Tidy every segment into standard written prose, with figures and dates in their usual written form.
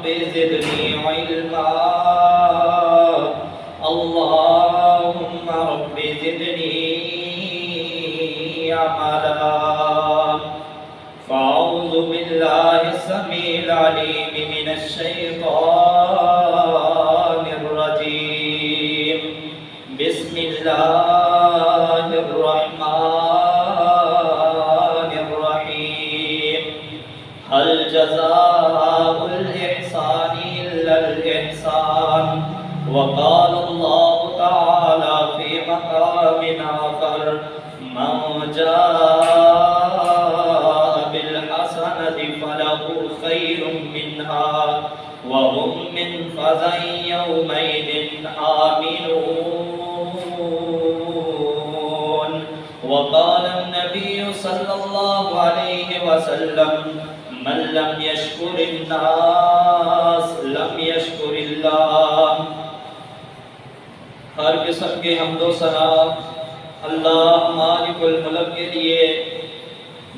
رب زدني علما اللهم رب زدني عملا فأعوذ بالله السميع العليم من الشيطان الرجيم بسم الله الرحمن الرحيم هل جزاء الإحسان إلا الإحسان وقال الله تعالى في مقام آخر من جاء بالحسنة فله خير منها وهم من فزع يومئذ آمنون وقال النبي صلى الله عليه وسلم من لم يشكر الناس لم يشكر الله. ہر قسم کے حمد و ثنا اللہ مالک الملک کے لیے،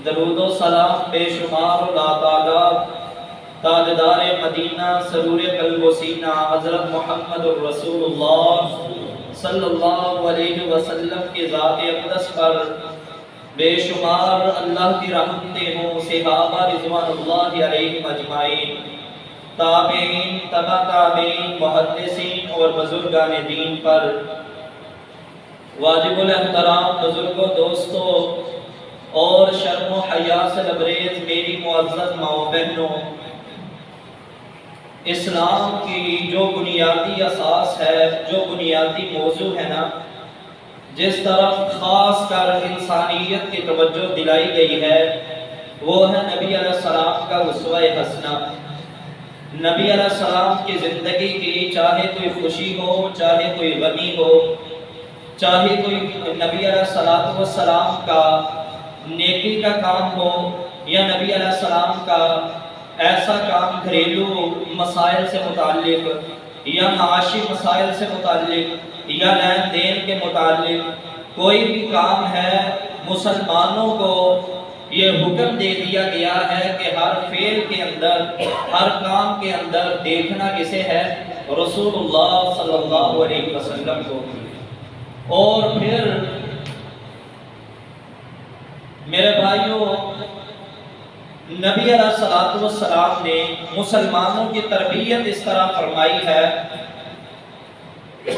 درود و سلام بے شمار اللہ تعالیٰ تاجدار مدینہ سرور قلب و سینہ حضرت محمد الرسول اللہ صلی اللہ علیہ وسلم کی ذات اقدس پر بے شمار اللہ کی رحمتیں ہوں، صحابہ رضوان اللہ علیہم اجمعین، تابعین، تبع تابعین، محدثین اور بزرگان دین پر. واجب الاحترام بزرگوں، دوستوں اور شرم و حیا سے لبریز میری معزز ماؤں بہنوں، اسلام کی جو بنیادی اساس ہے، جو بنیادی موضوع ہے نا، جس طرف خاص کر انسانیت کی توجہ دلائی گئی ہے، وہ ہے نبی علیہ السلام کا اسوہ حسنہ. نبی علیہ السلام کی زندگی کی چاہے کوئی خوشی ہو، چاہے کوئی غمی ہو، چاہے کوئی نبی علیہ السلام کا نیکی کا کام ہو یا نبی علیہ السلام کا ایسا کام گھریلو مسائل سے متعلق یا معاشی مسائل سے متعلق یا لین دین کے متعلق کوئی بھی کام ہے، مسلمانوں کو یہ حکم دے دیا گیا ہے کہ ہر فعل کے اندر، ہر کام کے اندر دیکھنا کسے ہے؟ رسول اللہ صلی اللہ علیہ وسلم کو. اور پھر میرے بھائیوں، نبی علیہ السلام نے مسلمانوں کی تربیت اس طرح فرمائی ہے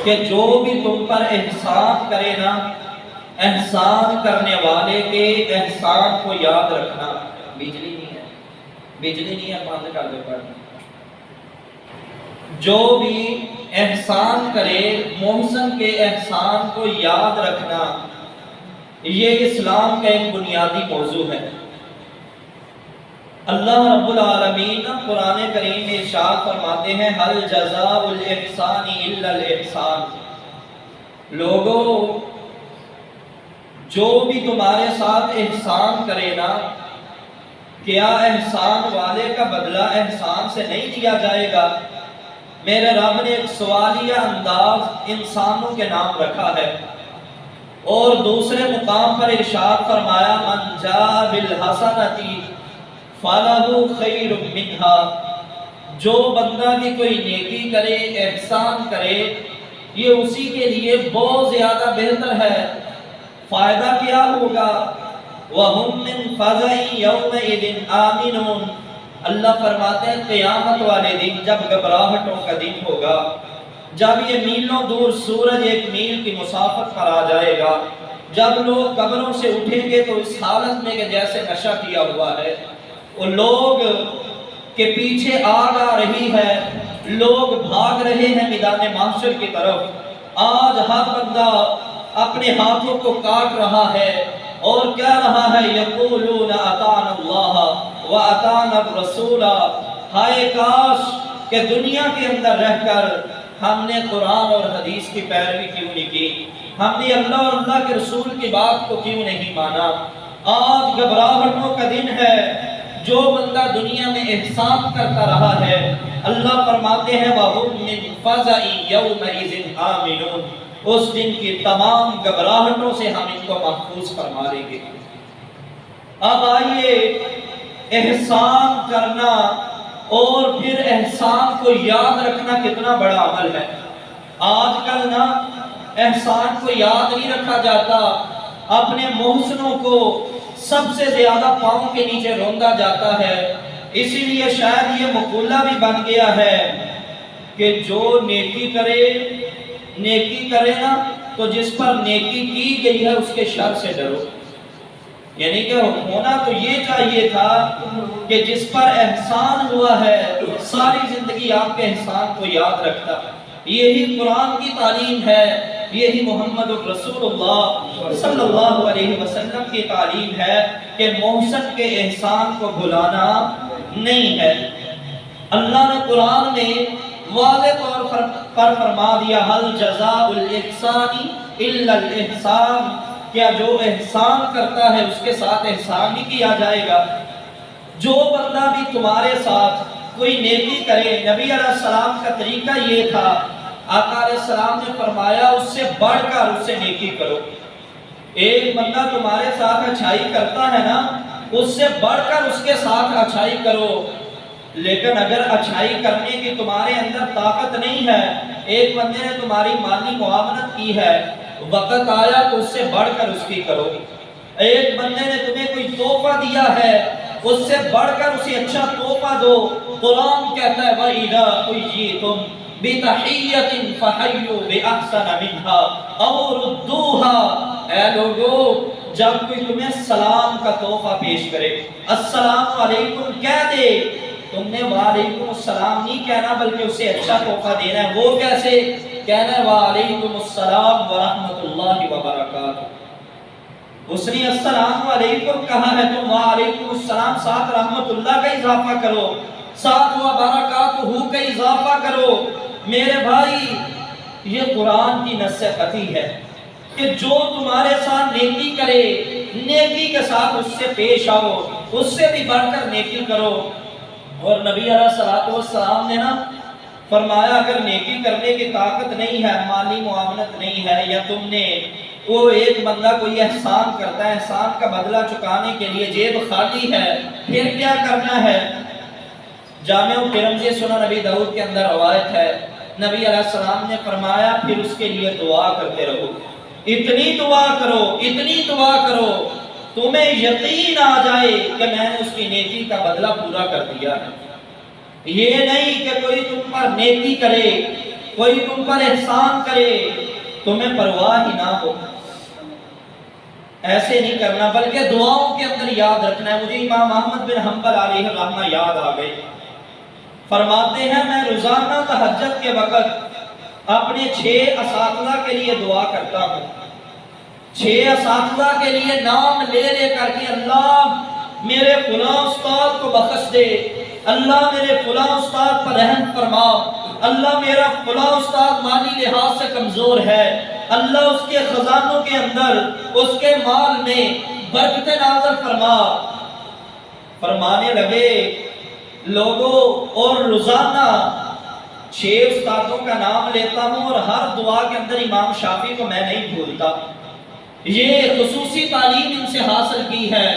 کہ جو بھی تم پر احسان کرے نا، احسان کرنے والے کے احسان کو یاد رکھنا. بجلی نہیں ہے بند کر دے پڑھنا. جو بھی احسان کرے، محسن کے احسان کو یاد رکھنا، یہ اسلام کا ایک بنیادی موضوع ہے. اللہ رب العالمین قرآن کریم میں ارشاد فرماتے ہیں حل جزاء الاحسان الا الاحسان. لوگوں، جو بھی تمہارے ساتھ احسان کرے نا، کیا احسان والے کا بدلہ احسان سے نہیں دیا جائے گا؟ میرے رب نے ایک سوالیہ انداز انسانوں کے نام رکھا ہے، اور دوسرے مقام پر ارشاد فرمایا من جاء بالحسنۃ فلہ خیر منہا. جو بندہ بھی کوئی نیکی کرے، احسان کرے، یہ اسی کے لیے بہت زیادہ بہتر ہے. فائدہ کیا ہوگا؟ وَهُمْ مِنْ فَزَعٍ يَوْمَئِذٍ آمِنُونَ. اللہ فرماتے ہیں قیامت والے دن جب گھبراہٹوں کا دن ہوگا، جب یہ میلوں دور سورج ایک میل کی مسافت پر آ جائے گا، جب لوگ قبروں سے اٹھیں گے تو اس حالت میں کہ جیسے نشہ کیا ہوا ہے، وہ لوگ کے پیچھے آگ آ رہی ہے، لوگ بھاگ رہے ہیں میدان محشر کی طرف. آج ہر بندہ اپنے ہاتھوں کو کاٹ رہا ہے اور کہہ رہا ہے یقولون اطعنا اللہ واطعنا الرسول. ہائے کاش کہ دنیا کے اندر رہ کر ہم نے قرآن اور حدیث کی پیروی کیوں نہیں کی، ہم نے اللہ اور اللہ کے رسول کی بات کو کیوں نہیں مانا. آج گھبراہٹوں کا دن ہے. جو بندہ دنیا میں احسان کرتا رہا ہے، اللہ فرماتے ہیں وَهُمْ مِنْ فَزَعٍ يَوْمَئِذٍ آمِنُونَ. اس دن کی تمام گھبراہٹوں سے ہم ان کو محفوظ فرما لیں گے. اب آئیے، احسان کرنا اور پھر احسان کو یاد رکھنا کتنا بڑا عمل ہے۔ آج کل نا احسان کو یاد نہیں رکھا جاتا، اپنے محسنوں کو سب سے زیادہ پاؤں کے نیچے روندا جاتا ہے۔ اسی لیے شاید یہ مقولہ بھی بن گیا ہے کہ جو نیکی کرے نا تو جس پر نیکی کی گئی ہے اس کے شر سے ڈرو۔ یعنی کہ ہونا تو یہ چاہیے تھا کہ جس پر احسان ہوا ہے ساری زندگی آپ کے احسان کو یاد رکھتا۔ یہی قرآن کی تعلیم ہے، یہی محمد رسول اللہ صلی اللہ علیہ وسلم کی تعلیم ہے کہ محسن کے احسان کو بھلانا نہیں ہے۔ اللہ نے قرآن میں واضح طور پر فرما دیا حل جزاء الاحسان الا الاحسان، کیا جو احسان کرتا ہے اس کے ساتھ احسان ہی کیا جائے گا۔ جو بندہ بھی تمہارے ساتھ کوئی نیکی کرے، نبی علیہ السلام کا طریقہ یہ تھا، آقا علیہ السلام نے فرمایا اس سے بڑھ کر اس سے نیکی کرو۔ ایک بندہ تمہارے ساتھ اچھائی کرتا ہے نا، اس سے بڑھ کر اس کے ساتھ اچھائی کرو۔ لیکن اگر اچھائی کرنے کی تمہارے اندر طاقت نہیں ہے، ایک بندے نے تمہاری مالی معاونت کی ہے، وقت آیا تو اس سے بڑھ کر اس کی کرو۔ ایک بندے نے تمہیں کوئی تحفہ دیا ہے، اس سے بڑھ کر اسے اچھا تحفہ دو۔ قرآن کہتا ہے وَإِذَا حُيِّيتُم بِتَحِيَّةٍ فَحَيُّوا بِأَحْسَنَ مِنْهَا أَوْ رُدُّوهَا، اے لوگو جب کوئی تمہیں سلام کا تحفہ پیش کرے، السلام علیکم کہہ دے، تم نے وعلیکم السلام نہیں کہنا بلکہ اسے اچھا تحفہ دینا ہے۔ وہ کیسے کہنا ہے؟ وعلیکم السلام ورحمۃ اللہ وبرکاتہ۔ اس نے السلام علیکم کہا ہے، تم وعلیکم السلام ساتھ رحمت اللہ کا اضافہ کرو، ساتھ وبرکاتہ کا اضافہ کرو۔ میرے بھائی یہ قرآن کی نصیحتی ہے کہ جو تمہارے ساتھ نیکی کرے نیکی کے ساتھ اس سے پیش آؤ، اس سے بھی بڑھ کر نیکی کرو۔ اور نبی علیہ السلام نے نا فرمایا اگر نیکی کرنے کی طاقت نہیں ہے، مالی معاونت نہیں ہے، یا تم نے وہ ایک بندہ کوئی احسان کرتا ہے، احسان کا بدلہ چکانے کے لیے جیب خالی ہے، پھر کیا کرنا ہے؟ جامع ترمذی سنن نبی داؤد کے اندر روایت ہے، نبی علیہ السلام نے فرمایا پھر اس کے لیے دعا کرتے رہو، اتنی دعا کرو تمہیں یقین آ جائے کہ میں نے اس کی نیکی کا بدلہ پورا کر دیا ہے۔ یہ نہیں کہ کوئی تم پر نیکی کرے، کوئی تم پر احسان کرے، تمہیں پرواہ ہی نہ ہو، ایسے نہیں کرنا، بلکہ دعاؤں کے اندر یاد رکھنا ہے۔ مجھے امام احمد بن حنبل علیہ الرحمہ یاد آ گئے، فرماتے ہیں میں روزانہ تہجد کے وقت اپنے 6 اساتذہ کے لیے دعا کرتا ہوں، 6 اساتذہ کے لیے نام لے کر کے اللہ میرے فلاں استاد کو بخش دے، اللہ میرے فلاں استاد پر رحم فرما، اللہ میرا فلاں استاد مالی لحاظ سے کمزور ہے، اللہ اس کے خزانوں کے اندر اس کے مال میں برکت نازل فرما۔ فرمانے لگے لوگوں، اور روزانہ 6 استادوں کا نام لیتا ہوں اور ہر دعا کے اندر امام شافعی کو میں نہیں بھولتا، یہ خصوصی تعلیم ان سے حاصل کی ہے،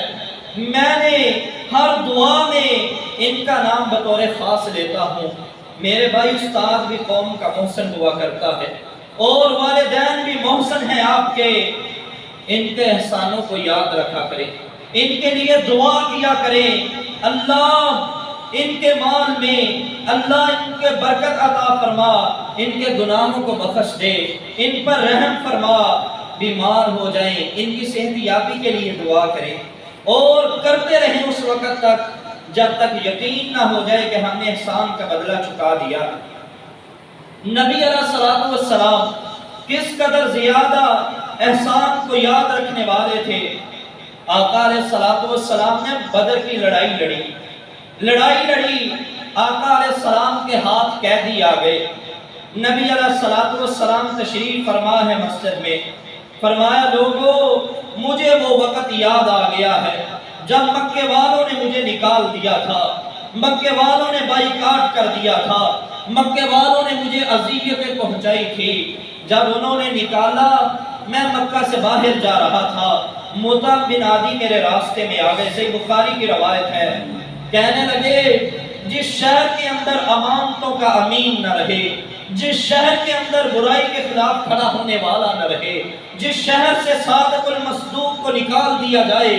میں نے ہر دعا میں ان کا نام بطور خاص لیتا ہوں۔ میرے بھائی استاد بھی قوم کا محسن ہوا کرتا ہے اور والدین بھی محسن ہیں آپ کے، ان کے احسانوں کو یاد رکھا کریں، ان کے لیے دعا کیا کریں، اللہ ان کے مال میں اللہ ان کے برکت عطا فرما، ان کے گناہوں کو بخش دے، ان پر رحم فرما، بیمار ہو جائیں ان کی صحت یابی کے لیے دعا کریں، اور کرتے رہیں اس وقت تک جب تک یقین نہ ہو جائے کہ ہم نے احسان کا بدلہ چکا دیا۔ نبی علیہ السلام کس قدر زیادہ احسان کو یاد رکھنے والے تھے۔ آقا علیہ السلام نے بدر کی لڑائی لڑی، آقا علیہ السلام کے ہاتھ قیدی آ گئے، نبی علیہ السلام تشریف فرما ہے مسجد میں، فرمایا لوگوں مجھے وہ وقت یاد آ گیا ہے جب مکے والوں نے مجھے نکال دیا تھا، مکے والوں نے بائیکاٹ کر دیا تھا، مکے والوں نے مجھے اذیتیں پہنچائی تھی، جب انہوں نے نکالا میں مکہ سے باہر جا رہا تھا، مطعم بن عدی میرے راستے میں آ گئے، صحیح بخاری کی روایت ہے، کہنے لگے جس شہر کے اندر امانتوں کا امین نہ رہے، جس شہر کے اندر برائی کے خلاف کھڑا ہونے والا نہ رہے، جس شہر سے صادق المصدوق کو نکال دیا جائے،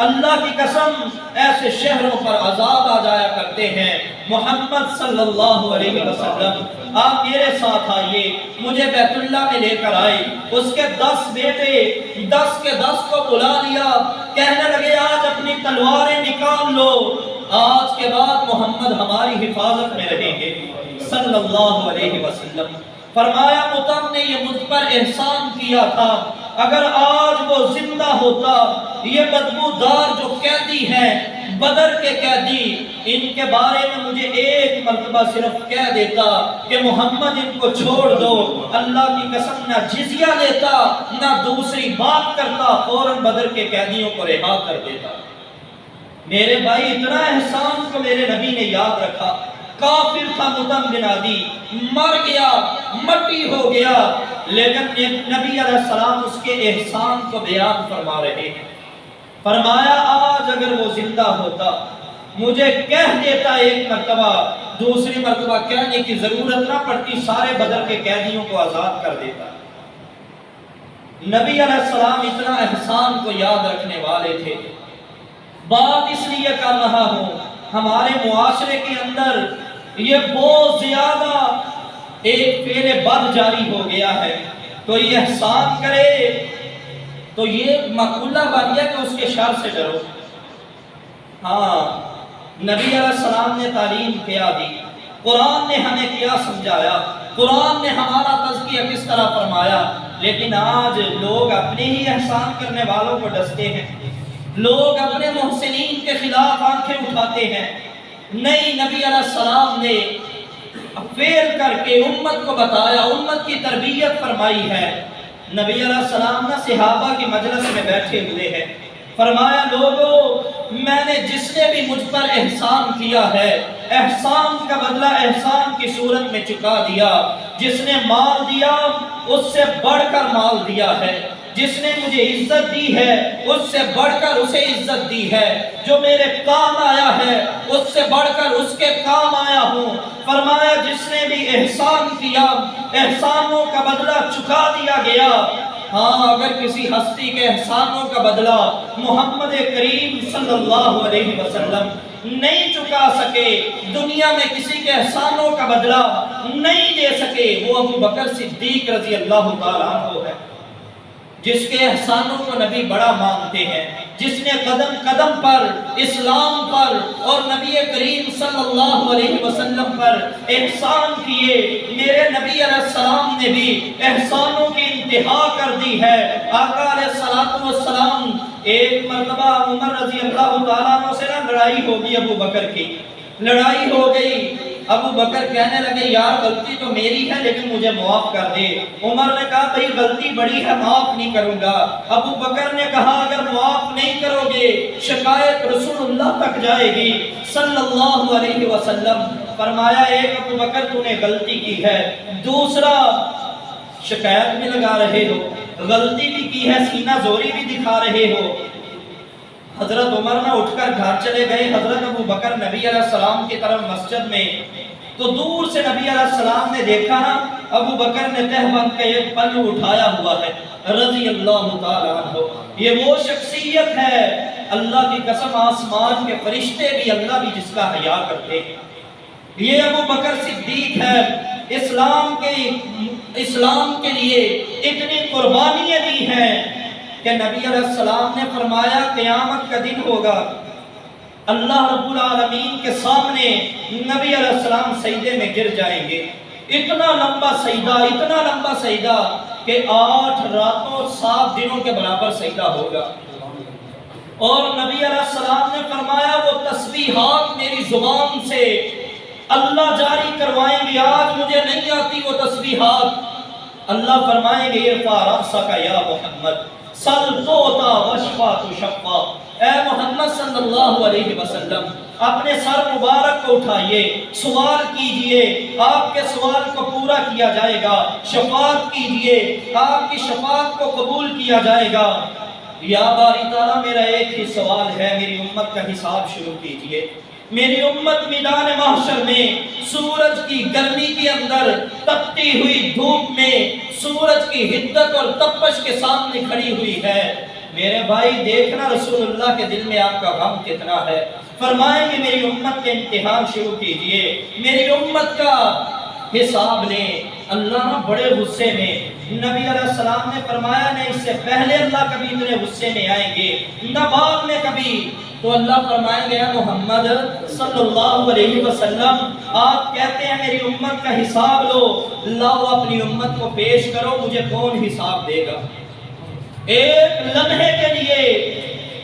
اللہ کی قسم ایسے شہروں پر عذاب آ جایا کرتے ہیں۔ محمد صلی اللہ علیہ وسلم آپ میرے ساتھ آئیے، مجھے بیت اللہ میں لے کر آئے، اس کے 10 بیٹے 10 کے 10 کو بلا لیا، کہنے لگے آج اپنی تلواریں نکال لو، آج کے بعد محمد ہماری حفاظت میں رہیں گے صلی اللہ علیہ وسلم۔ فرمایا مطعم نے یہ مجھ پر احسان کیا تھا، اگر آج وہ زندہ ہوتا، یہ بدبودار جو قیدی ہیں بدر کے قیدی، ان کے بارے میں مجھے ایک مرتبہ صرف کہہ دیتا کہ محمد ان کو چھوڑ دو، اللہ کی قسم نہ جزیہ لیتا نہ دوسری بات کرتا، فوراً بدر کے قیدیوں کو رہا کر دیتا۔ میرے بھائی اتنا احسان کو میرے نبی نے یاد رکھا۔ کافر تھا مطعم بن عدی، مر گیا، مٹی ہو گیا، لیکن نبی علیہ السلام اس کے احسان کو بیان فرما رہے ہیں۔ فرمایا آج اگر وہ زندہ ہوتا، مجھے کہہ دیتا ایک مرتبہ، دوسری مرتبہ کہنے کی ضرورت نہ پڑتی، سارے بدر کے قیدیوں کو آزاد کر دیتا۔ نبی علیہ السلام اتنا احسان کو یاد رکھنے والے تھے۔ بات اس لیے کر رہا ہوں، ہمارے معاشرے کے اندر یہ بہت زیادہ ایک فعل بد جاری ہو گیا ہے، تو یہ احسان کرے تو یہ مقولہ بن گیا کہ اس کے شر سے ڈرو۔ ہاں، نبی علیہ السلام نے تعلیم کیا دی، قرآن نے ہمیں کیا سمجھایا، قرآن نے ہمارا تزکیہ کس طرح فرمایا، لیکن آج لوگ اپنے ہی احسان کرنے والوں کو ڈستے ہیں، لوگ اپنے محسنین کے خلاف آنکھیں اٹھاتے ہیں۔ نہیں، نبی علیہ السلام نے فعل کر کے امت کو بتایا، امت کی تربیت فرمائی ہے۔ نبی علیہ السلام نے صحابہ کی مجلس میں بیٹھے ہوئے ہیں، فرمایا لوگو میں نے جس نے بھی مجھ پر احسان کیا ہے، احسان کا بدلہ احسان کی صورت میں چکا دیا۔ جس نے مال دیا اس سے بڑھ کر مال دیا ہے، جس نے مجھے عزت دی ہے اس سے بڑھ کر اسے عزت دی ہے، جو میرے کام آیا ہے اس سے بڑھ کر اس کے کام آیا ہوں۔ فرمایا جس نے بھی احسان کیا، احسانوں کا بدلہ چکا دیا گیا۔ ہاں، اگر کسی ہستی کے احسانوں کا بدلہ محمد کریم صلی اللہ علیہ وسلم نہیں چکا سکے، دنیا میں کسی کے احسانوں کا بدلہ نہیں دے سکے، وہ ابو بکر صدیق رضی اللہ تعالیٰ عنہ ہے، جس کے احسانوں کو نبی بڑا مانتے ہیں، جس نے قدم قدم پر اسلام پر اور نبی کریم صلی اللہ علیہ وسلم پر احسان کیے۔ میرے نبی علیہ السلام نے بھی احسانوں کی انتہا کر دی ہے۔ آقا علیہ السلام ایک مرتبہ عمر رضی اللہ تعالیٰ عنہ سے لڑائی ہوگی، ابو بکر کی لڑائی ہو گئی۔ ابو بکر کہنے لگے یار غلطی تو میری ہے لیکن مجھے معاف کر دے۔ عمر نے کہا بھئی غلطی بڑی ہے، معاف نہیں کروں گا۔ ابو بکر نے کہا اگر معاف نہیں کرو گے شکایت رسول اللہ تک جائے گی صلی اللہ علیہ وسلم۔ فرمایا ایک ابو بکر تو نے غلطی کی ہے، دوسرا شکایت بھی لگا رہے ہو، غلطی بھی کی ہے، سینہ زوری بھی دکھا رہے ہو۔ حضرت عمر نہ اٹھ کر گھر چلے گئے۔ حضرت ابو بکر نبی علیہ السلام کی طرف مسجد میں، تو دور سے نبی علیہ السلام نے دیکھا نا ابو بکر نے تہ بند کے ایک پلو اٹھایا ہوا ہے رضی اللہ تعالیٰ عنہ۔ یہ وہ شخصیت ہے، اللہ کی قسم آسمان کے فرشتے بھی اللہ بھی جس کا حیا کرتے ہیں۔ یہ ابو بکر صدیق ہے، اسلام کے لیے اتنی قربانیاں دی ہیں کہ نبی علیہ السلام نے فرمایا قیامت کا دن ہوگا، اللہ رب العالمین کے سامنے نبی علیہ السلام سجدے میں گر جائیں گے۔ اتنا لمبا سجدہ کہ 8 راتوں 7 دنوں کے برابر سجدہ ہوگا۔ اور نبی علیہ السلام نے فرمایا وہ تسبیحات میری زبان سے اللہ جاری کروائیں گے، آج مجھے نہیں آتی وہ تسبیحات۔ اللہ فرمائیں گے ارفع رأسک یا محمد سل توتا وشفا تشفا، اے محمد صلی اللہ علیہ وسلم اپنے سر مبارک کو اٹھائیے، سوال کیجئے، آپ کے سوال کو پورا کیا جائے گا، شفاعت کیجئے، آپ کی شفاعت کو قبول کیا جائے گا۔ یا باری تعالیٰ میرا ایک ہی سوال ہے، میری امت کا حساب شروع کیجئے۔ میری امت میدان محشر میں سورج کی گرمی کے اندر تپتی ہوئی دھوپ میں سورج کی حدت اور تپش کے سامنے کھڑی ہوئی ہے۔ میرے بھائی دیکھنا رسول اللہ کے دل میں آپ کا غم کتنا ہے۔ فرمائیں گے میری امت کے امتحان شروع کیجئے، میری امت کا حساب لیں۔ اللہ نہ بڑے غصے میں، نبی علیہ السلام نے فرمایا نہیں اس سے پہلے اللہ کبھی اتنے غصے میں آئیں گے نہ بعد میں کبھی۔ تو اللہ فرمائیں گے محمد صلی اللہ علیہ وسلم آپ کہتے ہیں میری امت کا حساب لو، لاؤ اپنی امت کو پیش کرو، مجھے کون حساب دے گا؟ ایک لمحے کے لیے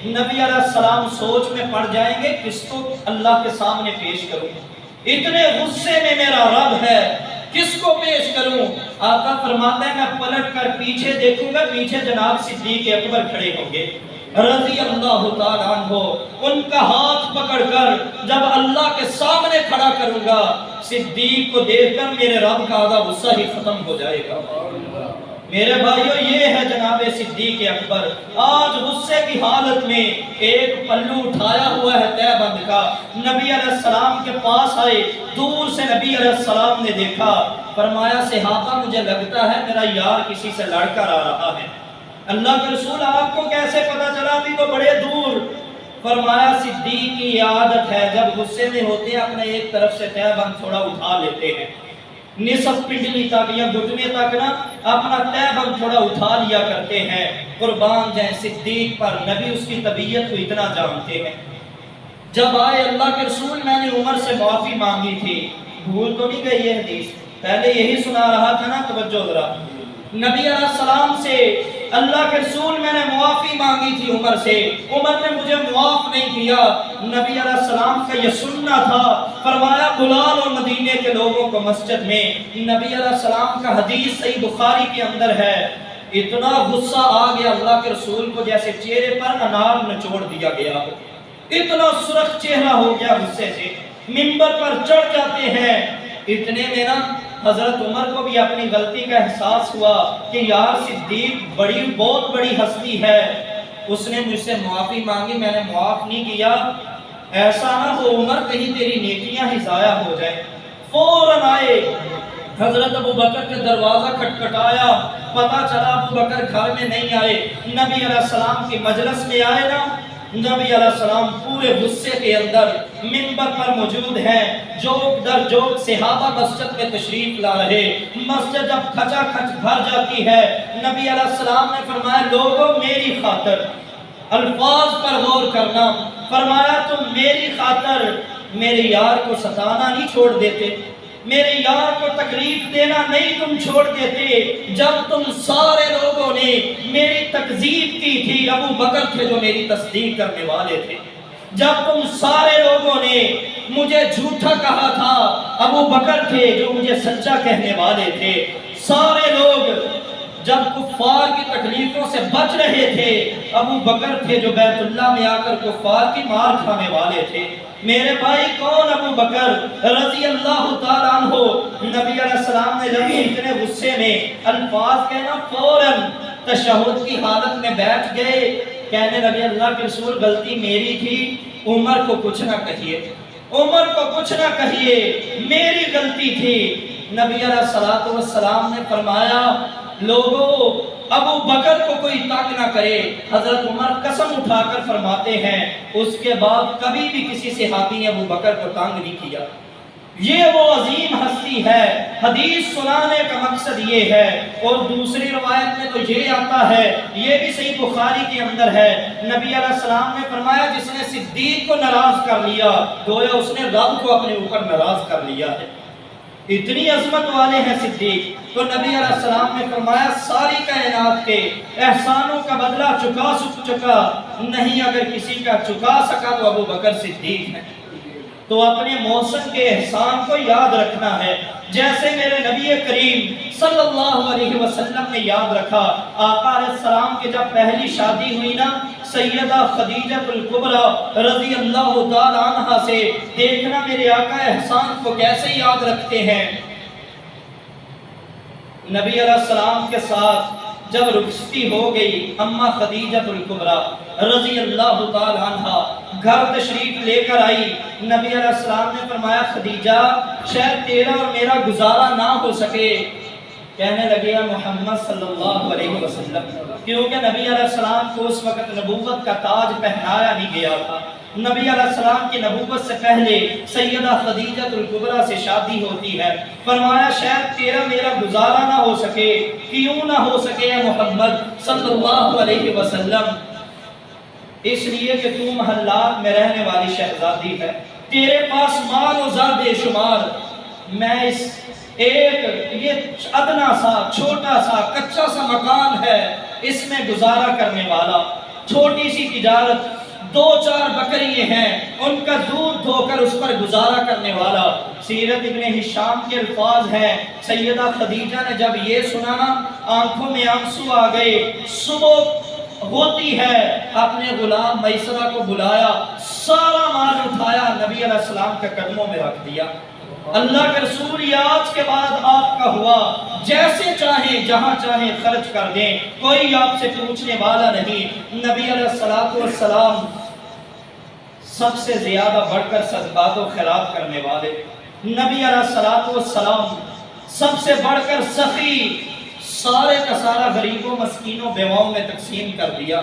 نبی علیہ السلام سوچ میں پڑ جائیں گے کس کو اللہ کے سامنے پیش کروں، اتنے غصے میں میرا رب ہے، کس کو پیش کروں؟ آقا فرماتے ہیں میں پلٹ کر پیچھے دیکھوں گا، پیچھے جناب صدیق اکبر کھڑے ہوں گے رضی اللہ تعالیٰ عنہ، ان کا ہاتھ پکڑ کر جب اللہ کے سامنے کھڑا کروں گا، صدیق کو دیکھ کر میرے رب کا آدھا غصہ ہی ختم ہو جائے گا۔ میرے بھائیو یہ ہے جناب صدیق اکبر، آج غصے کی حالت میں ایک پلو اٹھایا ہوا ہے تہ بند کا، نبی علیہ السلام کے پاس آئے، دور سے نبی علیہ السلام نے دیکھا، فرمایا صحابہ مجھے لگتا ہے میرا یار کسی سے لڑ کر آ رہا ہے۔ اللہ کے رسول آپ کو کیسے پتا چلا؟ بھی تو بڑے دور۔ فرمایا صدیق کی عادت ہے جب غصے میں ہوتے ہیں اپنے ایک طرف سے تہ بند تھوڑا اٹھا لیتے ہیں، نصف پنڈلی تک یا گھٹنے تک نا اپنا تہ بند تھوڑا اٹھا لیا کرتے ہیں۔ قربان جائیں صدیق پر، نبی اس کی طبیعت کو اتنا جانتے ہیں۔ جب آئے اللہ کے رسول میں نے عمر سے معافی مانگی تھی، بھول تو نہیں گئی یہ حدیث؟ پہلے یہی سنا رہا تھا نا، توجہ ذرا۔ نبی علیہ السلام سے اللہ کے رسول میں نے معافی مانگی تھی عمر سے، عمر نے مجھے معاف نہیں کیا۔ نبی علیہ السلام کا یہ سننا تھا، فرمایا بلا لو مدینے کے لوگوں کو مسجد میں۔ نبی علیہ السلام کا حدیث صحیح بخاری کے اندر ہے، اتنا غصہ آ گیا اللہ کے رسول کو جیسے چہرے پر انار نچوڑ دیا گیا ہو، اتنا سرخ چہرہ ہو گیا غصے سے، منبر پر چڑھ جاتے ہیں۔ اتنے میں نا حضرت عمر کو بھی اپنی غلطی کا احساس ہوا کہ یار صدیق بہت بڑی ہستی ہے، اس نے مجھ سے معافی مانگی، میں نے معاف نہیں کیا، ایسا نہ ہو عمر کہیں تیری نیکیاں ہی ضائع ہو جائیں۔ فوراً آئے، حضرت ابو بکر کے دروازہ کھٹکھٹایا، پتا چلا ابو بکر گھر میں نہیں آئے، نبی علیہ السلام کی مجلس میں آئے نا، نبی علیہ السلام پورے غصے کے اندر منبر پر موجود ہیں، جوک در جوک صحابہ مسجد میں تشریف لا رہے، مسجد جب کھچا کھچ بھر جاتی ہے، نبی علیہ السلام نے فرمایا لوگوں میری خاطر، الفاظ پر غور کرنا، فرمایا تم میری خاطر میرے یار کو ستانا نہیں چھوڑ دیتے، میرے یار کو تکلیف دینا نہیں تم چھوڑ دیتے، جب تم سارے لوگوں نے میری تکذیب کی تھی، ابو بکر تھے جو میری تصدیق کرنے والے تھے، جب تم سارے لوگوں نے مجھے جھوٹا کہا تھا، ابو بکر تھے جو مجھے سچا کہنے والے تھے، سارے لوگ جب کفار کی تکلیفوں سے بچ رہے تھے، ابو بکر تھے جو بیت اللہ میں آ کر کفار کی مار کھانے والے تھے۔ میرے بھائی کون ابو بکر رضی اللہ تعالیٰ عنہ؟ نبی علیہ السلام نے جب اتنے غصے میں الفاظ کہنا، فوراً تشہد کی حالت میں بیٹھ گئے، کہنے لگے اللہ کے رسول غلطی میری تھی، عمر کو کچھ نہ کہیے، عمر کو کچھ نہ کہیے، میری غلطی تھی۔ نبی علیہ السلام نے فرمایا لوگوں ابو بکر کو کوئی تنگ نہ کرے۔ حضرت عمر قسم اٹھا کر فرماتے ہیں اس کے بعد کبھی بھی کسی صحابی نے ابو بکر کو تنگ نہیں کیا۔ یہ وہ عظیم ہستی ہے، حدیث سنانے کا مقصد یہ ہے۔ اور دوسری روایت میں تو یہ آتا ہے، یہ بھی صحیح بخاری کے اندر ہے، نبی علیہ السلام نے فرمایا جس نے صدیق کو ناراض کر لیا گویا اس نے رب کو اپنے اوپر ناراض کر لیا ہے، اتنی عظمت والے ہیں صدیق۔ تو نبی علیہ السلام نے فرمایا ساری کائنات کے احسانوں کا بدلہ چکا نہیں، اگر کسی کا چکا سکا تو ابو بکر صدیق ہیں۔ تو اپنے محسن کے احسان کو یاد رکھنا ہے، جیسے میرے نبی کریم صلی اللہ علیہ وسلم نے یاد رکھا۔ آقا علیہ السلام کے جب پہلی شادی ہوئی نا سیدہ خدیجہ الکبریٰ رضی اللہ تعالی عنہا سے، دیکھنا میرے آقا احسان کو کیسے یاد رکھتے ہیں۔ نبی علیہ السلام کے ساتھ جب رخصتی ہو گئی، اماں خدیجہ الکبریٰ رضی اللہ تعالی عنہا گھر تشریف لے کر آئی، نبی علیہ السلام نے فرمایا خدیجہ شاید تیرا اور میرا گزارا نہ ہو سکے۔ کہنے لگے محمد صلی اللہ علیہ وسلم، کیونکہ نبی علیہ السلام کو اس وقت نبوت کا تاج پہنایا نہیں گیا تھا۔ نبی علیہ السلام کی نبوت سے پہلے سیدہ خدیجہ الکبریٰ سے شادی ہوتی ہے۔ فرمایا شاید تیرا میرا گزارا نہ ہو سکے، کیوں نہ ہو سکے اے محمد صلی اللہ علیہ وسلم؟ اس لیے کہ تو محلات میں رہنے والی شہزادی ہے، تیرے پاس مال و زر بے شمار، میں اس یہ ادنا سا چھوٹا سا کچا سا مکان ہے، اس میں گزارا کرنے والا، چھوٹی سی تجارت، 2-4 بکریے ہیں، ان کا دودھ دھو کر اس پر گزارا کرنے والا۔ سیرت ابن ہشام کے الفاظ ہیں، سیدہ خدیجہ نے جب یہ سنا نا آنکھوں میں آنسو آ گئے۔ صبح ہوتی ہے، اپنے غلام میسرہ کو بلایا، سارا مال اٹھایا، نبی علیہ السلام کے قدموں میں رکھ دیا۔ اللہ کے رسول یہ آج کے بعد آپ کا ہوا، جیسے چاہیں جہاں چاہیں خرچ کر دیں، کوئی آپ سے پوچھنے والا نہیں۔ نبی علیہ السلام سب سے زیادہ بڑھ کر صدقات و خیرات کرنے والے، نبی علیہ السلام سب سے بڑھ کر سخی، سارے کا سارا غریبوں مسکینوں بیواؤں میں تقسیم کر دیا۔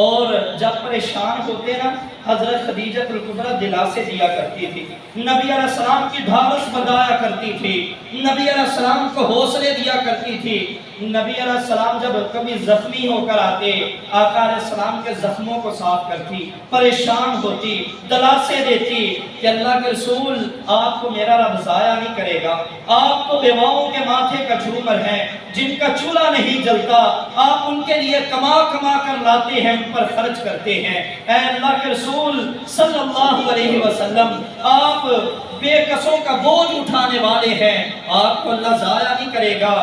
اور جب پریشان ہوتے نا حضرت خدیجہ الکبریٰ دلاسے دیا کرتی تھی، نبی علیہ السلام کی ڈھارس بندایا کرتی تھی، نبی علیہ السلام کو حوصلے دیا کرتی تھی۔ نبی علیہ السلام جب کبھی زخمی ہو کر آتے، آقا علیہ السلام کے زخموں کو صاف کرتی، پریشان ہوتی، دلاسے دیتی کہ اللہ کے رسول آپ کو میرا رب ضائع نہیں کرے گا، آپ تو بیواؤں کے ماتھے کا جھومر ہیں، جن کا چولہا نہیں جلتا، آپ ان کے لیے کما کما کر لاتے ہیں، ان پر خرچ کرتے ہیں۔ اے اللہ کے رسول صلی اللہ علیہ وسلم، آپ بے کسوں کا بوجھ اٹھانے والے ہیں، آپ کو اللہ ضائع نہیں کرے گا۔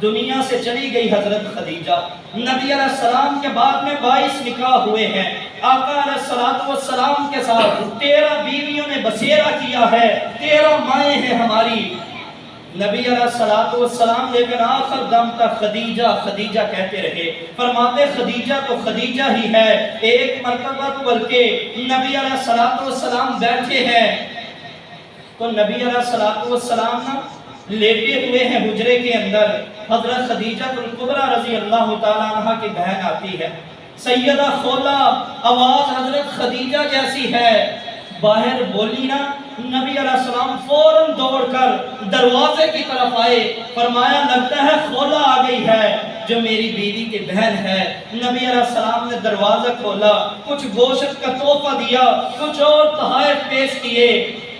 دنیا سے چلی گئی حضرت خدیجہ، نبی علیہ السلام کے بعد میں 22 نکاح ہوئے ہیں، آقا علیہ السلام کے ساتھ 13 بیویوں نے بسیرا کیا ہے، 13 مائیں ہیں ہماری۔ نبی علیہ السلام لیکن آخر دم تک خدیجہ خدیجہ کہتے رہے، فرماتے خدیجہ تو خدیجہ ہی ہے۔ ایک مرتبہ تو بلکہ نبی علیہ السلام بیٹھے ہیں تو نبی علیہ السلام نا لیٹے ہوئے ہیں حجرے کے اندر، حضرت خدیجہ الکبریٰ رضی اللہ تعالیٰ عنہ کی بہن آتی ہے، سیدہ خولا، آواز حضرت خدیجہ جیسی ہے، باہر بولی نا، نبی علیہ السلام فوراً دوڑ کر دروازے کی طرف آئے، فرمایا لگتا ہے خولا آ گئی ہے جو میری بیوی کی بہن ہے۔ نبی علیہ السلام نے دروازہ کھولا، کچھ گوشت کا تحفہ دیا، کچھ اور تحائف پیش کیے۔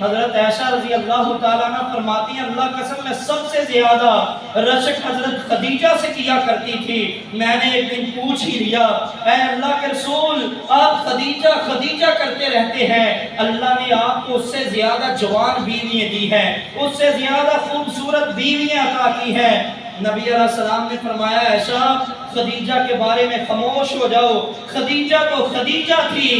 حضرت عائشہ رضی اللہ تعالیٰ عنہ فرماتی ہیں اللہ قسم میں سب سے زیادہ رشک حضرت خدیجہ سے کیا کرتی تھی۔ میں نے ایک دن پوچھ ہی لیا، اے اللہ کے رسول آپ خدیجہ خدیجہ کرتے رہتے ہیں، اللہ نے آپ کو اس سے زیادہ جوان بیویاں دی ہیں، اس سے زیادہ خوبصورت بیویاں عطا کی ہیں۔ نبی علیہ السلام نے فرمایا عائشہ خدیجہ کے بارے میں خاموش ہو جاؤ، خدیجہ تو خدیجہ تھی،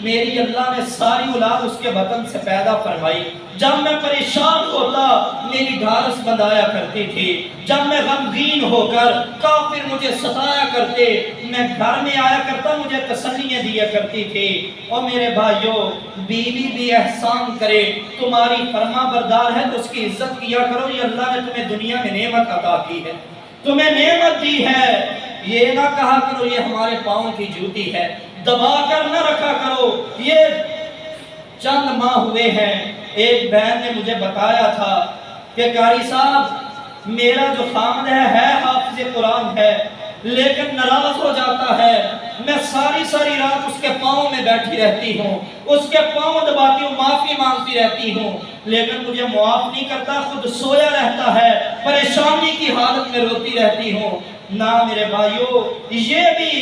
میری اللہ نے ساری اولاد اس کے بطن سے پیدا فرمائی۔ جب میں پریشان ہوتا میری ڈھارس بندایا کرتی تھی، جب میں غمگین ہو کر کافر مجھے ستایا کرتے، میں گھر میں آیا کرتا مجھے تسلیاں دیا کرتی تھی۔ اور میرے بھائیوں، بیوی بھی احسان کرے، تمہاری فرما بردار ہے تو اس کی عزت کیا کرو، یہ اللہ نے تمہیں دنیا میں نعمت عطا کی ہے، تمہیں نعمت دی ہے، یہ نہ کہا کرو یہ ہمارے پاؤں کی جوتی ہے، دبا کر نہ رکھا کرو۔ یہ چند ماہ ہوئے ہیں، ایک بہن نے مجھے بتایا تھا کہ قاری صاحب میرا جو خامد ہے حافظ قرآن ہے لیکن ناراض ہو جاتا ہے، میں ساری رات اس کے پاؤں میں بیٹھی رہتی ہوں، اس کے پاؤں دباتی ہوں، معافی مانگتی رہتی ہوں، لیکن مجھے معاف نہیں کرتا، خود سویا رہتا ہے، پریشانی کی حالت میں روتی رہتی ہوں۔ نہ میرے بھائیوں، یہ بھی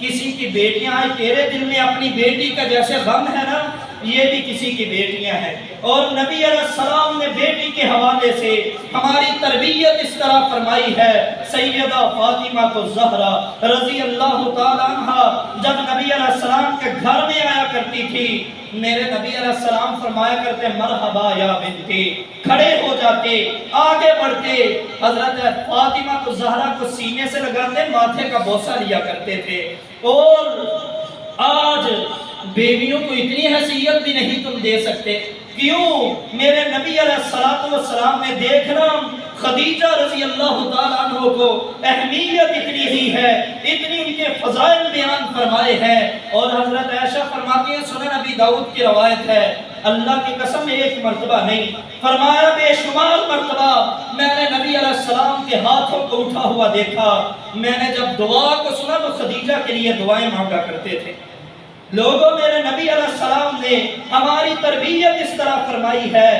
کسی کی بیٹیاں ہیں، تیرے دل میں اپنی بیٹی کا جیسے غم ہے نا، یہ بھی کسی کی بیٹیاں ہیں۔ اور نبی علیہ السلام نے بیٹی کے حوالے سے ہماری تربیت اس طرح فرمائی ہے۔ سیدہ فاطمہ الزہرا رضی اللہ تعالیٰ عنہ جب نبی علیہ السلام کے گھر میں آیا کرتی تھی، میرے نبی علیہ السلام فرمایا کرتے مرحبا یا بنتی، کھڑے ہو جاتے، آگے بڑھتے، حضرت فاطمہ الزہرا کو سینے سے لگاتے، ماتھے کا بوسہ لیا کرتے تھے۔ اور آج بیویوں کو اتنی حیثیت بھی نہیں تم دے سکتے؟ کیوں؟ میرے نبی علیہ السلام نے دیکھنا خدیجہ رضی اللہ تعالیٰ عنہ کو اہمیت اتنی ہی ہے، اتنی ان کے فضائل بیان فرمائے ہیں، اور حضرت عائشہ فرماتی ہیں، سنن ابی داؤد کی روایت ہے، اللہ کی قسم ایک مرتبہ نہیں فرمایا بے شمار مرتبہ میں نے نبی علیہ السلام کے ہاتھوں کو اٹھا ہوا دیکھا، میں نے جب دعا کو سنا تو خدیجہ کے لیے دعائیں مانگا کرتے تھے۔ لوگوں، میرے نبی علیہ السلام نے ہماری تربیت اس طرح فرمائی ہے،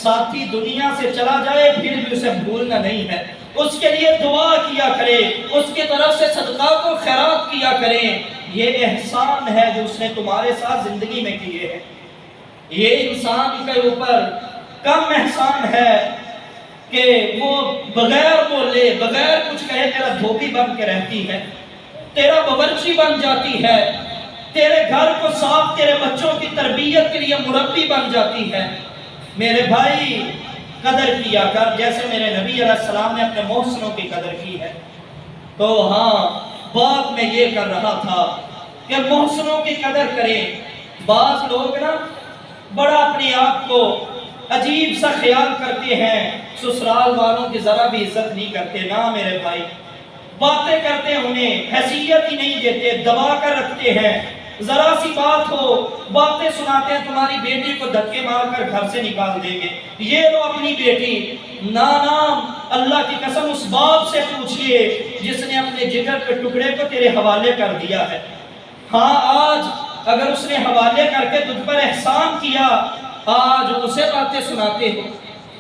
ساتھی دنیا سے چلا جائے پھر بھی اسے بھولنا نہیں ہے، اس کے لیے دعا کیا کرے، اس کی طرف سے صدقات و خیرات کیا کریں، یہ احسان ہے جو اس نے تمہارے ساتھ زندگی میں کیے ہیں۔ یہ انسان کے اوپر کم احسان ہے کہ وہ بغیر بولے بغیر کچھ کہے تیرا دھوبی بن کے رہتی ہے، تیرا باورچی بن جاتی ہے، تیرے گھر کو صاف، تیرے بچوں کی تربیت کے لیے مربی بن جاتی ہے۔ میرے بھائی، قدر کیا کر جیسے میرے نبی علیہ السلام نے اپنے محسنوں کی قدر کی ہے۔ تو ہاں، بات میں یہ کر رہا تھا کہ محسنوں کی قدر کریں۔ بعض لوگ نا بڑا اپنے آپ کو عجیب سا خیال کرتے ہیں، سسرال والوں کی ذرا بھی عزت نہیں کرتے۔ نہ میرے بھائی، باتیں کرتے انہیں حیثیت ہی نہیں دیتے، دبا کر رکھتے ہیں، ذرا سی بات ہو باتیں سناتے ہیں، تمہاری بیٹی کو دھکے مار کر گھر سے نکال دیں گے، یہ لو اپنی بیٹی۔ نام اللہ کی قسم اس باپ سے پوچھئے جس نے اپنے جگر کے ٹکڑے کو تیرے حوالے کر دیا ہے۔ ہاں، آج اگر اس نے حوالے کر کے تجھ پر احسان کیا، آج اسے باتیں سناتے ہو۔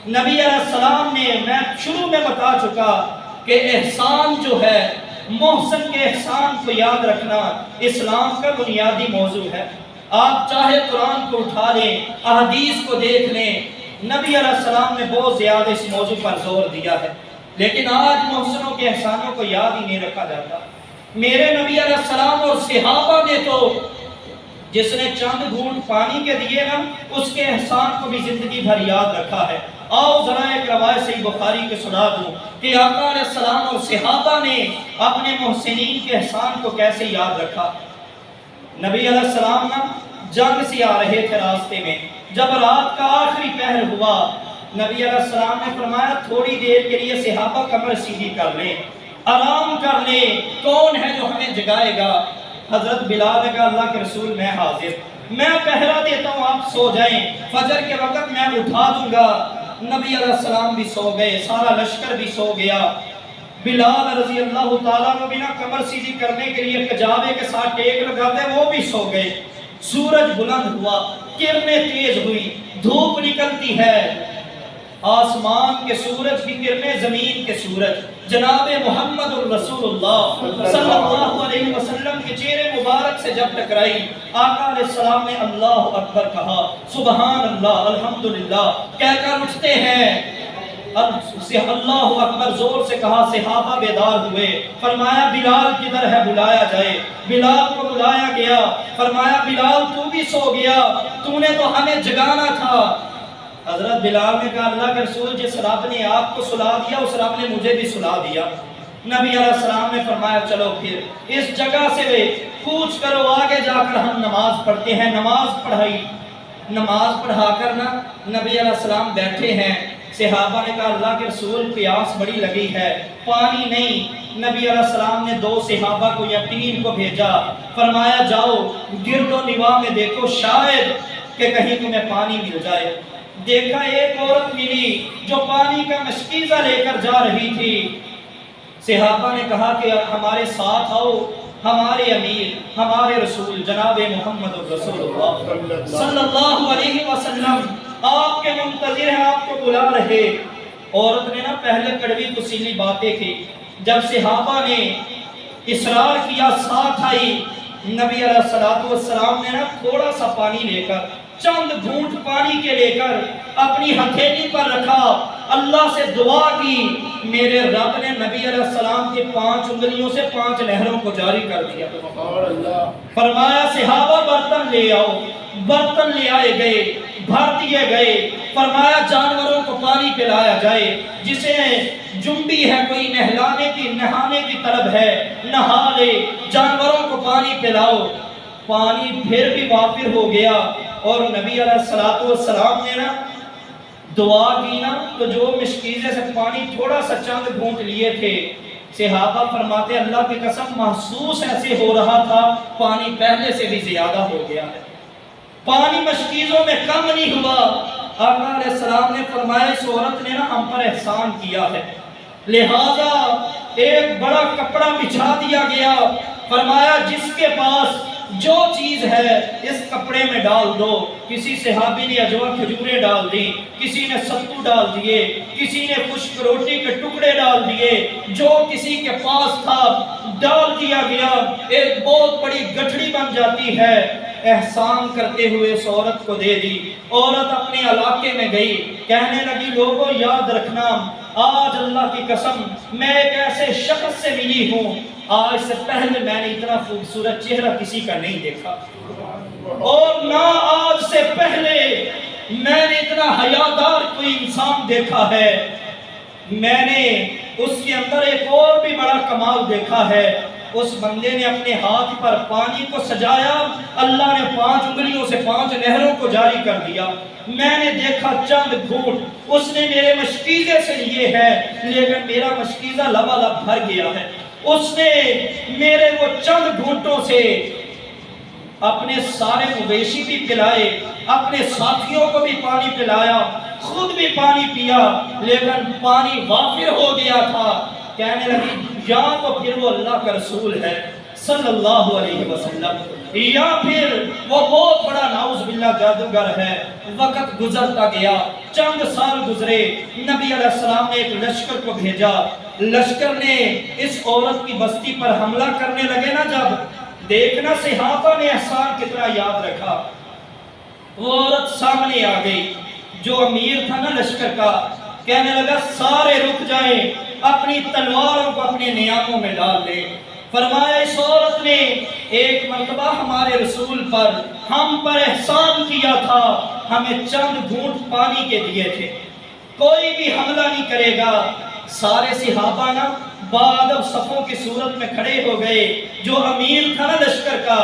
نبی علیہ السلام نے، میں شروع میں بتا چکا کہ احسان جو ہے، محسن کے احسان کو یاد رکھنا اسلام کا بنیادی موضوع ہے۔ آپ چاہے قرآن کو اٹھا لیں، احادیث کو دیکھ لیں، نبی علیہ السلام نے بہت زیادہ اس موضوع پر زور دیا ہے، لیکن آج محسنوں کے احسانوں کو یاد ہی نہیں رکھا جاتا۔ میرے نبی علیہ السلام اور صحابہ نے تو جس نے چند گھونٹ پانی کے دیے نا، اس کے احسان کو بھی زندگی بھر یاد رکھا ہے۔ آؤ ذرا ایک روایت صحیح بخاری کے سنا دوں کہ آقا علیہ السلام اور صحابہ نے اپنے محسنین کے احسان کو کیسے یاد رکھا۔ نبی علیہ السلام نا جنگ سے آ رہے تھے، راستے میں جب رات کا آخری پہر ہوا، نبی علیہ السلام نے فرمایا تھوڑی دیر کے لیے صحابہ کمر سیدھی کر لیں، آرام کر لیں، کون ہے جو ہمیں جگائے گا؟ حضرت بلال نے کہا اللہ کے رسول میں حاضر، میں پہرا دیتا ہوں، آپ سو جائیں، فجر کے وقت میں اٹھا دوں گا۔ نبی علیہ السلام بھی سو گئے، سارا لشکر بھی سو گیا۔ بلال رضی اللہ تعالیٰ کو بنا کمر سیدھی کرنے کے لیے کجاوے کے ساتھ ٹیک لگاتے، وہ بھی سو گئے۔ سورج بلند ہوا، کرنیں تیز ہوئی، دھوپ نکلتی ہے، آسمان کے سورج کی کرنیں زمین کے سورج جناب محمد الرسول اللہ صلی اللہ علیہ وسلم کے چہرے مبارک سے جب ٹکرائی، آقا علیہ السلام نے اللہ اکبر کہا، سبحان اللہ، الحمدللہ کہہ کر اٹھتے ہیں، اللہ اکبر زور سے کہا، صحابہ بیدار ہوئے، فرمایا بلال کدھر ہے، بلایا جائے۔ بلال کو بلایا گیا، فرمایا بلال تو بھی سو گیا، تو نے تو ہمیں جگانا تھا۔ حضرت بلال نے کہا اللہ کے رسول جس رب نے آپ کو سلا دیا اس رب نے مجھے بھی سلا دیا۔ نبی علیہ السلام نے فرمایا چلو پھر اس جگہ سے کوچ کرو، آگے جا کر ہم نماز پڑھتے ہیں۔ نماز پڑھائی، نماز پڑھا کر نا نبی علیہ السلام بیٹھے ہیں۔ صحابہ نے کہا اللہ کے رسول پیاس بڑی لگی ہے، پانی نہیں۔ نبی علیہ السلام نے 2 صحابہ کو یا 3 کو بھیجا، فرمایا جاؤ گرد و نواح میں دیکھو شاید کہ کہیں تمہیں پانی مل جائے۔ دیکھا ایک عورت ملی جو پانی کا مشکیزہ لے کر جا رہی تھی۔ صحابہ نے کہا کہ ہمارے ساتھ آؤ، ہمارے امیر، ہمارے رسول جناب محمد رسول اللہ صلی اللہ علیہ وسلم آپ کے منتظر ہیں، آپ کو بلا رہے۔ عورت نے نا پہلے کڑوی تسیلی باتیں کی، جب صحابہ نے اصرار کیا ساتھ آئی، نبی علیہ السلام نے نا تھوڑا سا پانی لے کر، چند گھونٹ پانی کے لے کر اپنی ہتھیلی پر رکھا، اللہ سے دعا کی، میرے رب نے نبی علیہ السلام کی 5 انگلیوں سے 5 نہروں کو جاری کر دیا۔ فرمایا صحابہ برتن لے آؤ، برتن لے آئے گئے، بھر دیے گئے۔ فرمایا جانوروں کو پانی پلایا جائے، جسے جنبی ہے کوئی نہانے کی طلب ہے، نہا لے، جانوروں کو پانی پلاؤ۔ پانی پھر بھی وافر ہو گیا، اور نبی علیہ السلام نے نا دعا کی نا، تو جو مشکیزے سے پانی تھوڑا سا چند گھونٹ لیے تھے، صحابہ فرماتے اللہ کی قسم محسوس ایسے ہو رہا تھا پانی پہلے سے بھی زیادہ ہو گیا ہے، پانی مشکیزوں میں کم نہیں ہوا۔ آقا علیہ السلام نے فرمایا اس عورت نے نا ہم پر احسان کیا ہے، لہذا ایک بڑا کپڑا بچھا دیا گیا، فرمایا جس کے پاس جو چیز ہے اس کپڑے میں ڈال دو۔ کسی صحابی نے اجوا کھجوریں ڈال دی، کسی نے ستو ڈال دیے، کسی نے خشک روٹی کے ٹکڑے ڈال دیے، جو کسی کے پاس تھا ڈال دیا گیا، ایک بہت بڑی گٹھڑی بن جاتی ہے۔ احسان کرتے ہوئے اس عورت کو دے دی۔ عورت اپنے علاقے میں گئی، کہنے لگی لوگوں یاد رکھنا آج اللہ کی قسم میں ایک ایسے شخص سے ملی ہوں، آج سے پہلے میں نے اتنا خوبصورت چہرہ کسی کا نہیں دیکھا، اور نہ آج سے پہلے میں نے اتنا حیادار کوئی انسان دیکھا ہے۔ میں نے اس کے اندر ایک اور بھی بڑا کمال دیکھا ہے، اس بندے نے اپنے ہاتھ پر پانی کو سجایا، اللہ نے 5 انگلیوں سے 5 نہروں کو جاری کر دیا۔ میں نے دیکھا چند گھونٹ اس نے میرے مشکیزے سے لیے ہیں، لیکن میرا مشکیزہ لبالب بھر گیا ہے۔ اس نے میرے وہ چند گھونٹوں سے اپنے سارے مویشی بھی پلائے، اپنے ساتھیوں کو بھی پانی پلایا، خود بھی پانی پیا، لیکن پانی وافر ہو گیا تھا۔ کہنے لگی یا تو پھر وہ اللہ کا رسول ہے صلی اللہ علیہ وسلم، یا پھر وہ بہت بڑا نعوذ باللہ جادوگر ہے۔ وقت گزرتا گیا، چند سال گزرے، نبی علیہ السلام نے ایک لشکر کو بھیجا، لشکر نے اس عورت کی بستی پر حملہ کرنے لگے نا، جب دیکھنا صحابہ نے احسان کتنا یاد رکھا، وہ عورت سامنے آ گئی، جو امیر تھا نا لشکر کا، کہنے لگا سارے رک جائیں، اپنی تلواروں کو اپنے نیاموں میں ڈال لیں۔ فرمایا اس عورت نے ایک مرتبہ ہمارے رسول پر ہم پر احسان کیا تھا، ہمیں چند گھونٹ پانی کے دیے تھے، کوئی بھی حملہ نہیں کرے گا۔ سارے صحابہ نا بادب صفوں کی صورت میں کھڑے ہو گئے، جو امیر تھا نا لشکر کا،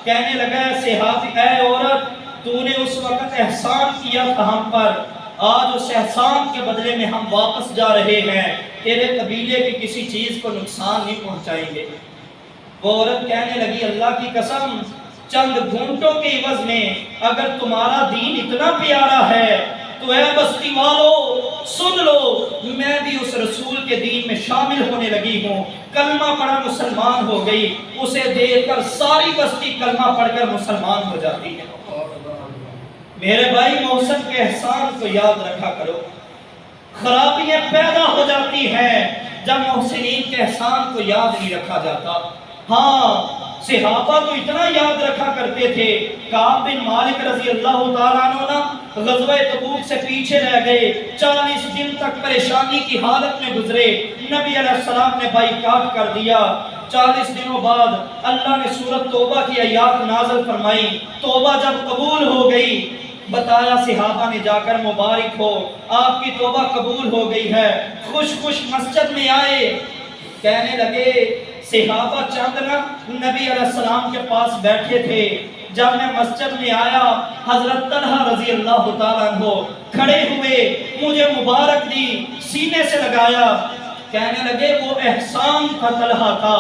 کہنے لگا صحابی اے عورت تو نے اس وقت احسان کیا تھا ہم پر، آج اس احسان کے بدلے میں ہم واپس جا رہے ہیں، تیرے قبیلے کی کسی چیز کو نقصان نہیں پہنچائیں گے۔ وہ عورت کہنے لگی اللہ کی قسم چند گھونٹوں کے عوض میں اگر تمہارا دین اتنا پیارا ہے تو اے بستی والو سن لو، میں بھی اس رسول کے دین میں شامل ہونے لگی ہوں، کلمہ پڑھا مسلمان ہو گئی، اسے دیکھ کر ساری بستی کلمہ پڑھ کر مسلمان ہو جاتی ہے۔ میرے بھائی محسن کے احسان کو یاد رکھا کرو، خرابیاں پیدا ہو جاتی ہیں جب محسنین کے احسان کو یاد نہیں رکھا جاتا۔ ہاں صحابہ تو اتنا یاد رکھا کرتے تھے، کعب بن مالک رضی اللہ تعالیٰ عنہ غزوہ تبوک سے پیچھے رہ گئے، 40 دن تک پریشانی کی حالت میں گزرے، نبی علیہ السلام نے بائیکاٹ کر دیا۔ 40 دنوں بعد اللہ نے سورۃ توبہ کی آیات نازل فرمائی، توبہ جب قبول ہو گئی بتایا صحابہ نے جا کر مبارک ہو آپ کی توبہ قبول ہو گئی ہے، خوش خوش مسجد میں آئے، کہنے لگے صحابہ چند نبی علیہ السلام کے پاس بیٹھے تھے، جب میں مسجد میں آیا حضرت طلحہ رضی اللہ تعالیٰ عنہ کھڑے ہوئے، مجھے مبارک دی، سینے سے لگایا، کہنے لگے وہ احسان تھا طلحہ کا،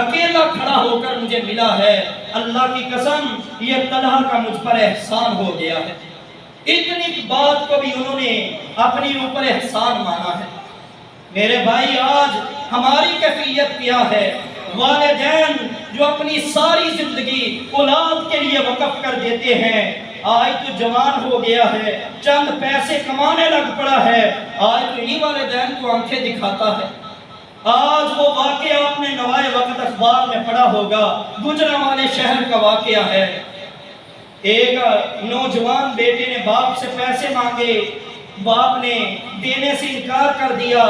اکیلا کھڑا ہو کر مجھے ملا ہے، اللہ کی قسم یہ طلحہ کا مجھ پر احسان ہو گیا ہے۔ اتنی بات کو بھی انہوں نے اپنی اوپر احسان مانا ہے۔ میرے بھائی آج ہماری کیفیت کیا ہے؟ والدین جو اپنی ساری زندگی اولاد کے لیے وقف کر دیتے ہیں، آج تو جوان ہو گیا ہے، چند پیسے کمانے لگ پڑا ہے، آج تو انہی والدین کو آنکھیں دکھاتا ہے۔ آج وہ واقعہ آپ نے نوائے وقت اخبار میں پڑھا ہوگا، گجرانوالے شہر کا واقعہ ہے۔ ایک نوجوان بیٹے نے باپ سے پیسے مانگے، باپ نے دینے سے انکار کر دیا،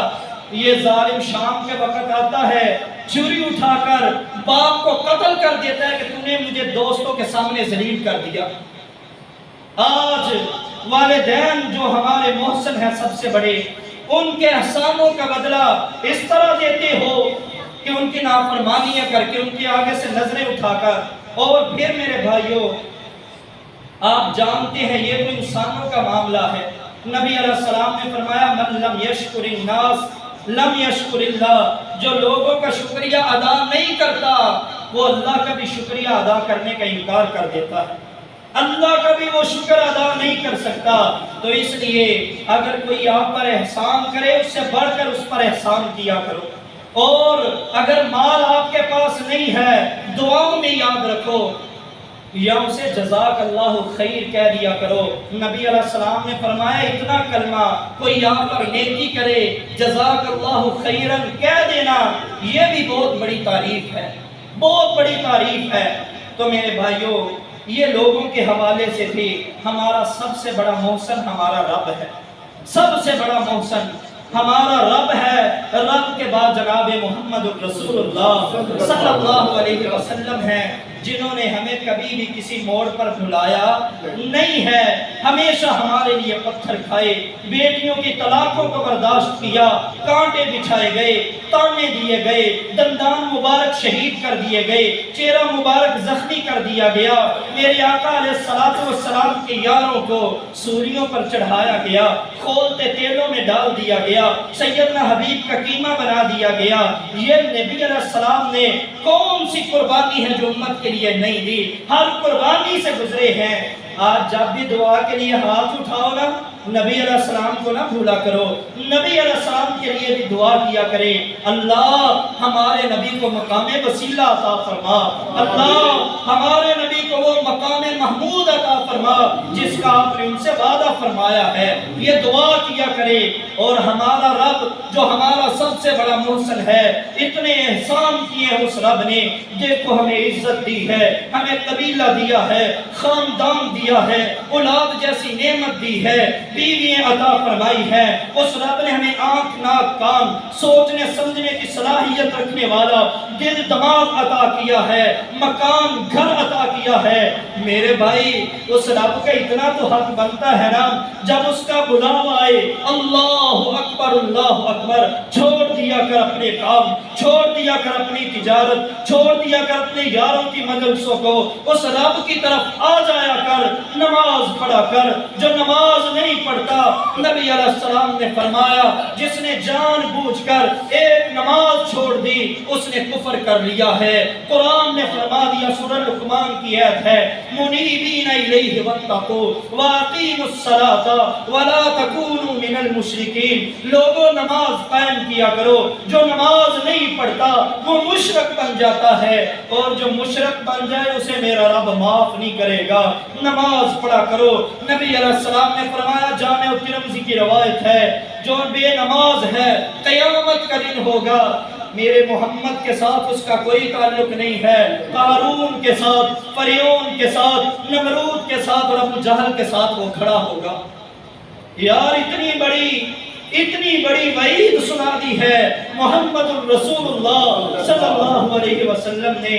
یہ ظالم شام کے وقت آتا ہے، چھری اٹھا کر باپ کو قتل کر دیتا ہے کہ تم نے مجھے دوستوں کے سامنے ذلیل کر دیا۔ آج والدین جو ہمارے محسن ہیں سب سے بڑے، ان کے احسانوں کا بدلہ اس طرح دیتے ہو کہ ان کی نافرمانیاں کر کے ان کے آگے سے نظریں اٹھا کر اور پھر میرے بھائیوں آپ جانتے ہیں یہ تو انسانوں کا معاملہ ہے، نبی علیہ السلام نے فرمایا من لم یشکر الناس لم یشکر اللہ، جو لوگوں کا شکریہ ادا نہیں کرتا وہ اللہ کا بھی شکریہ ادا کرنے کا انکار کر دیتا ہے، اللہ کا بھی وہ شکر ادا نہیں کر سکتا۔ تو اس لیے اگر کوئی آپ پر احسان کرے اس سے بڑھ کر اس پر احسان کیا کرو، اور اگر مال آپ کے پاس نہیں ہے دعاؤں میں یاد رکھو یا اسے جزاک اللہ خیر کہہ دیا کرو۔ نبی علیہ السلام نے فرمایا اتنا کلمہ کوئی آپ پر نیکی کرے جزاک اللہ خیرن کہہ دینا یہ بھی بہت بڑی تعریف ہے، بہت بڑی تعریف ہے۔ تو میرے بھائیوں یہ لوگوں کے حوالے سے تھی، ہمارا سب سے بڑا محسن ہمارا رب ہے، سب سے بڑا محسن ہمارا رب ہے، رب کے بعد جناب محمد رسول اللہ صلی اللہ علیہ وسلم ہیں، جنہوں نے ہمیں کبھی بھی کسی موڑ پر بھلایا نہیں ہے، ہمیشہ ہمارے لیے پتھر کھائے، بیٹیوں کی طلاقوں کو برداشت کیا، کانٹے بچھائے گئے، تانے دیے گئے، دندان مبارک شہید کر دیے گئے، چہرہ مبارک زخمی کر دیا گیا، میرے آقا علیہ السلام کے یاروں کو سوریوں پر چڑھایا گیا، کھولتے تیلوں میں ڈال دیا گیا، سیدنا حبیب کا قیمہ بنا دیا گیا۔ یہ نبی علیہ السلام نے کون سی قربانی ہے جو امت کے لیے نہیں دی، ہر قربانی سے گزرے ہیں۔ آج جب بھی دعا کے لیے ہاتھ اٹھاؤ نا نبی علیہ السلام کو نہ بھولا کرو، نبی علیہ السلام کے لیے بھی دعا کیا کرے، اللہ ہمارے نبی کو مقام وسیلہ عطا فرما، اللہ ہمارے نبی کو وہ مقام محمود عطا فرما جس کا آپ نے ان سے وعدہ فرمایا ہے، یہ دعا کیا کرے۔ اور ہمارا رب جو ہمارا سب سے بڑا محسن ہے، اتنے احسان کیے اس رب نے، دیکھو ہمیں عزت دی ہے، ہمیں قبیلہ دیا ہے، خاندان دیا ہے، اولاد جیسی نعمت دی ہے، بیوییں عطا فرمائی ہے، اس رب نے ہمیں آنکھ ناک کان سوچنے سمجھنے کی صلاحیت رکھنے والا دل دماغ عطا کیا ہے، مکان گھر عطا کیا ہے۔ میرے بھائی اس رب کا اتنا تو حق بنتا ہے نا، جب اس کا بلاوا آئے اللہ اکبر، چھوڑ دیا کر اپنے کام، چھوڑ دیا کر اپنی تجارت، چھوڑ دیا کر اپنے یاروں کی مجلسوں کو، اس رب کی طرف آ جایا کر، نماز پڑھا کر۔ جو نماز نہیں پڑھتا نبی علیہ السلام نے فرمایا جس نے جان بوجھ کر ایک نماز چھوڑ دی اس نے کفر کر لیا ہے۔ قرآن نے فرما دیا، سورہ لقمان کی آیت ہے، منیبین الیہ واتقوا واقیموا الصلاۃ ولا تکونوا من المشرکین، لوگوں نماز قائم کیا کرو، جو نماز نہیں پڑھتا وہ مشرک بن جاتا ہے، اور جو مشرک بن جائے اسے میرا رب معاف نہیں کرے گا۔ نماز پڑھا کرو۔ نبی علیہ السلام نے فرمایا، جامع ترمذی کی روایت ہے، جو بے نماز ہے قیامت کا دن ہوگا میرے محمد کے ساتھ اس کا کوئی تعلق نہیں ہے، قارون کے ساتھ، فرعون کے ساتھ، نمرود کے ساتھ اور ابو جہل کے ساتھ وہ کھڑا ہوگا۔ یار اتنی بڑی وعید سنا دی ہے محمد الرسول اللہ صلی اللہ علیہ وسلم نے۔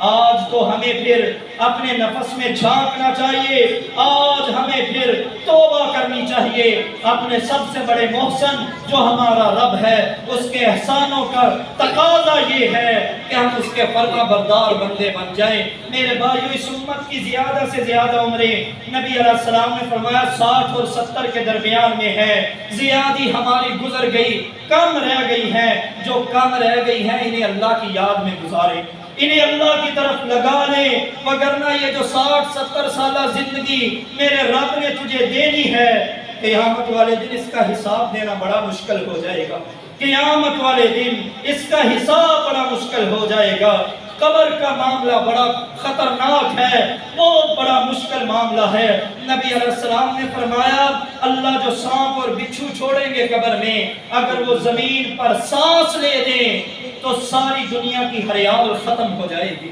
آج تو ہمیں پھر اپنے نفس میں جھانکنا چاہیے، آج ہمیں پھر توبہ کرنی چاہیے، اپنے سب سے بڑے محسن جو ہمارا رب ہے اس کے احسانوں کا تقاضا یہ ہے کہ ہم اس کے فرما بردار بندے بن جائیں۔ میرے بھائیو اس امت کی زیادہ سے زیادہ عمریں نبی علیہ السلام نے فرمایا 60 اور 70 کے درمیان میں ہے، زیادی ہماری گزر گئی، کم رہ گئی ہیں، جو کم رہ گئی ہیں انہیں اللہ کی یاد میں گزاریں، انہیں اللہ کی طرف لگا لیں، وگرنہ یہ جو 60-70 سالہ زندگی میرے رب نے تجھے دینی ہے، قیامت والے دن اس کا حساب دینا بڑا مشکل ہو جائے گا، قیامت والے دن اس کا حساب بڑا مشکل ہو جائے گا۔ قبر کا معاملہ بڑا خطرناک ہے، بہت بڑا مشکل معاملہ ہے۔ نبی علیہ السلام نے فرمایا اللہ جو سانپ اور بچھو چھوڑیں گے قبر میں، اگر وہ زمین پر سانس لے دیں تو ساری دنیا کی ہریال ختم ہو جائے گی۔